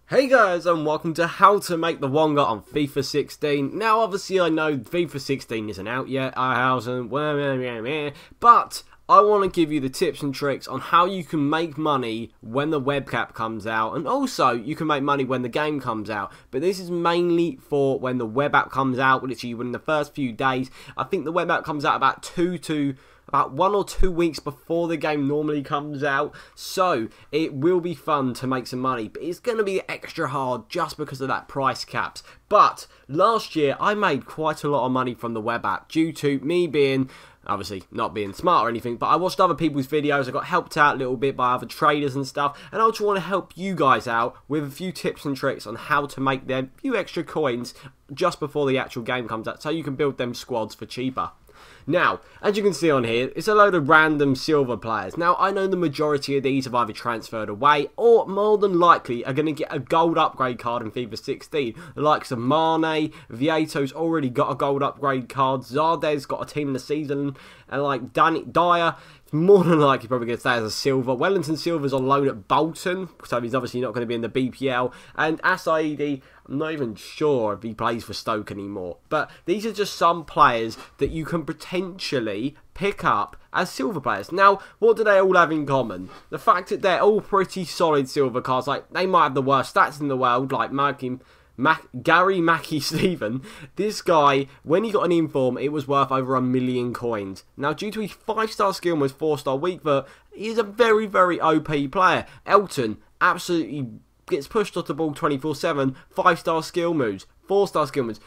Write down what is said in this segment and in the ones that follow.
Hey guys, and welcome to how to make the Wonga on FIFA 16. Now obviously I know FIFA 16 isn't out yet, but I want to give you the tips and tricks on how you can make money when the web cap comes out, and also you can make money when the game comes out. But this is mainly for when the web app comes out, literally within the first few days. I think the web app comes out about 1 or 2 weeks before the game normally comes out, so it will be fun to make some money, but it's going to be extra hard just because of that price caps. But last year I made quite a lot of money from the web app due to me being, obviously not being smart or anything, but I watched other people's videos, I got helped out a little bit by other traders and stuff, and I just want to help you guys out with a few tips and tricks on how to make them few extra coins just before the actual game comes out, so you can build them squads for cheaper. Now, as you can see on here, it's a load of random silver players. Now, I know the majority of these have either transferred away or more than likely are going to get a gold upgrade card in FIFA 16. The likes of Mane, Vieto's already got a gold upgrade card, Zarde's got a team in the season, and like Dyer, more than likely probably going to stay as a silver. Wellington Silva's on loan at Bolton, so he's obviously not going to be in the BPL. And Asaidi, I'm not even sure if he plays for Stoke anymore. But these are just some players that you can potentially pick up as silver players. Now, what do they all have in common? The fact that they're all pretty solid silver cards. Like, they might have the worst stats in the world, like Gary Mackie Stephen. This guy, when he got an inform, it was worth over 1 million coins. Now, due to his 5-star skill and his 4-star weak foot, he is a very, very OP player. Elton absolutely gets pushed off the ball 24/7, 5-star skill moves, 4-star skill moves.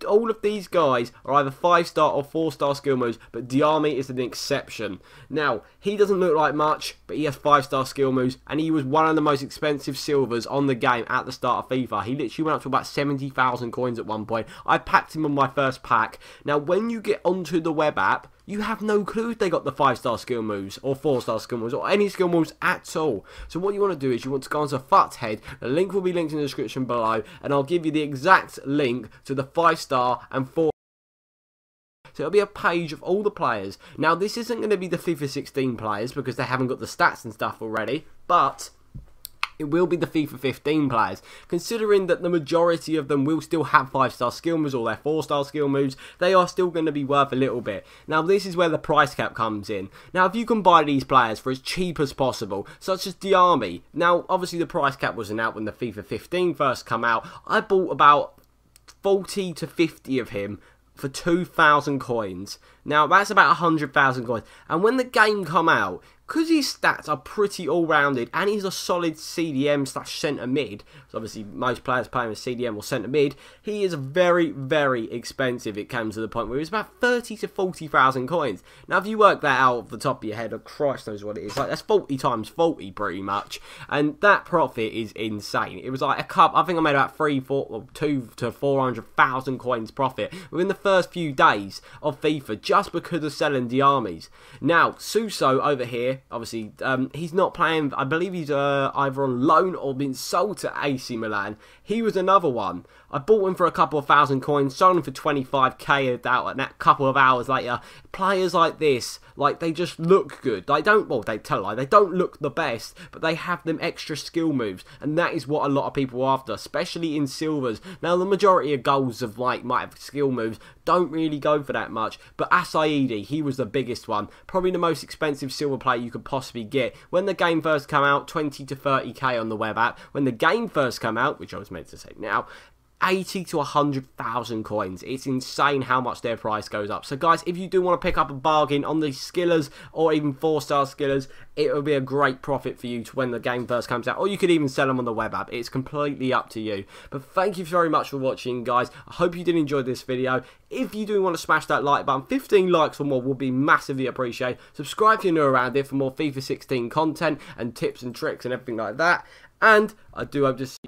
All of these guys are either 5-star or 4-star skill moves, but Diami is an exception. Now, he doesn't look like much, but he has 5-star skill moves, and he was one of the most expensive silvers on the game at the start of FIFA. He literally went up to about 70,000 coins at one point. I packed him on my first pack. Now, when you get onto the web app, you have no clue if they got the 5-star skill moves or 4-star skill moves or any skill moves at all. So what you want to do is you want to go onto FUT's head. The link will be linked in the description below, and I'll give you the exact link to the 5-star and 4. So it'll be a page of all the players. Now, this isn't going to be the FIFA 16 players because they haven't got the stats and stuff already, but it will be the FIFA 15 players, considering that the majority of them will still have 5-star skill moves or their 4-star skill moves. They are still going to be worth a little bit. Now, this is where the price cap comes in. Now, if you can buy these players for as cheap as possible, such as Diami. Now, obviously the price cap wasn't out when the FIFA 15 first come out. I bought about 40 to 50 of him for 2,000 coins. Now, that's about 100,000 coins. And when the game come out, because his stats are pretty all-rounded, and he's a solid CDM/centre mid, so obviously most players play him as CDM or centre mid, he is very, very expensive. It comes to the point where it's about 30 to 40,000 coins. Now, if you work that out off the top of your head, Christ knows what it is, like that's 40 times 40 pretty much, and that profit is insane. It was like a cup. I think I made about 2 to 400,000 coins profit within the first few days of FIFA just because of selling Diamis. Now, Suso over here, obviously, he's not playing. I believe he's either on loan or been sold to AC Milan. He was another one. I bought him for a couple of thousand coins, sold him for 25k out, and that couple of hours later, players like this, like, they just look good. They don't, well, they tell a lie, they don't look the best, but they have them extra skill moves, and that is what a lot of people are after, especially in silvers. Now, the majority of goals of, like, might have skill moves, don't really go for that much, but Asaidi, he was the biggest one, probably the most expensive silver player you could possibly get. When the game first came out, 20 to 30k on the web app. When the game first came out, which I was meant to say now, 80 to 100,000 coins. It's insane how much their price goes up. So guys, if you do want to pick up a bargain on these skillers or even 4-star skillers, it will be a great profit for you to when the game first comes out, or you could even sell them on the web app. It's completely up to you. But thank you very much for watching, guys. I hope you did enjoy this video. If you do want to smash that like button, 15 likes or more will be massively appreciated. Subscribe if you're new around here for more FIFA 16 content and tips and tricks and everything like that. And I do hope to see